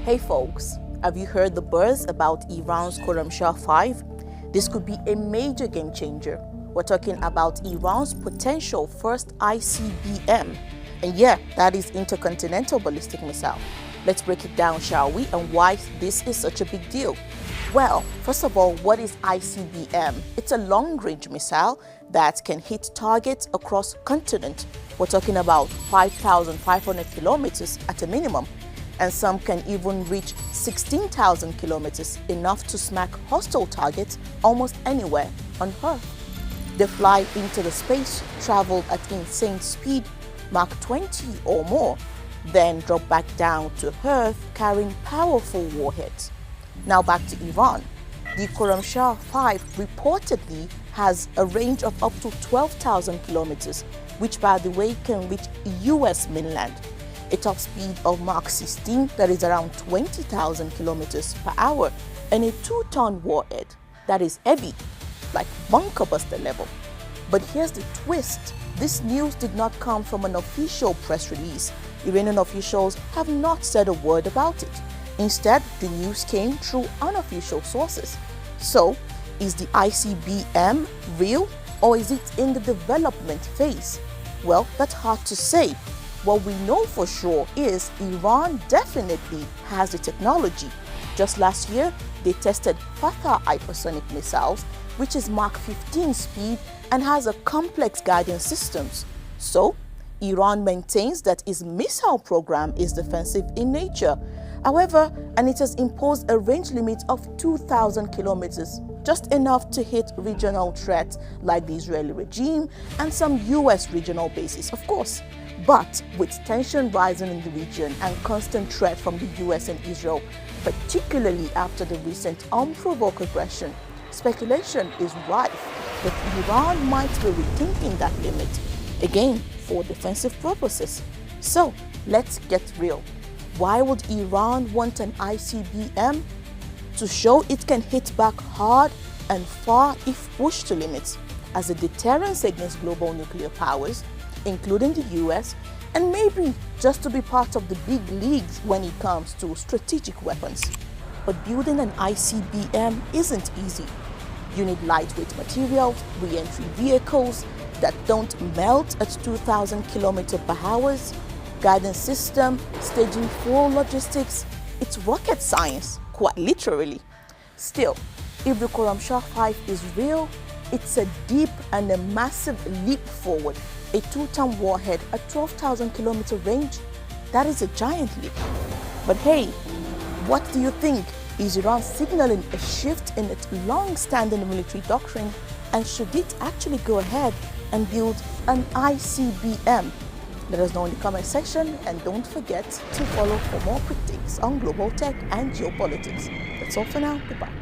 Hey folks, have you heard the buzz about Iran's Khorramshahr 5? This could be a major game changer. We're talking about Iran's potential first ICBM. And yeah, that is intercontinental ballistic missile. Let's break it down, shall we, and why this is such a big deal. Well, first of all, what is ICBM? It's a long-range missile that can hit targets across continent. We're talking about 5,500 kilometers at a minimum, and some can even reach 16,000 kilometers, enough to smack hostile targets almost anywhere on Earth. They fly into the space, travel at insane speed, Mach 20 or more, then drop back down to Earth carrying powerful warheads. Now back to Iran. The Khorramshahr 5 reportedly has a range of up to 12,000 kilometers, which by the way can reach US mainland. A top speed of Mach 16, that is around 20,000 kilometers per hour, and a 2-ton warhead that is heavy, like bunker buster level. But here's the twist. This news did not come from an official press release. Iranian officials have not said a word about it. Instead, the news came through unofficial sources. So, is the ICBM real, or is it in the development phase? Well, that's hard to say. What we know for sure is Iran definitely has the technology. Just last year, they tested Fatah hypersonic missiles, which is Mach 15 speed and has a complex guidance systems. So, Iran maintains that its missile program is defensive in nature. However, and it has imposed a range limit of 2,000 kilometers, just enough to hit regional threats like the Israeli regime and some US regional bases, of course. But with tension rising in the region and constant threat from the US and Israel, particularly after the recent unprovoked aggression, speculation is rife that Iran might be rethinking that limit, again, for defensive purposes. So, let's get real. Why would Iran want an ICBM? To show it can hit back hard and far if pushed to limits, as a deterrence against global nuclear powers, including the US, and maybe just to be part of the big leagues when it comes to strategic weapons. But building an ICBM isn't easy. You need lightweight materials, re-entry vehicles that don't melt at 2,000 km per hour, guidance system, staging full logistics. It's rocket science, quite literally. Still, if the Khorramshahr 5 is real, it's a deep and a massive leap forward. A 2-ton warhead at 12,000 kilometer range, that is a giant leap. But hey, what do you think? Is Iran signaling a shift in its long-standing military doctrine? And should it actually go ahead and build an ICBM? Let us know in the comment section, and don't forget to follow for more quick takes on global tech and geopolitics. That's all for now. Goodbye.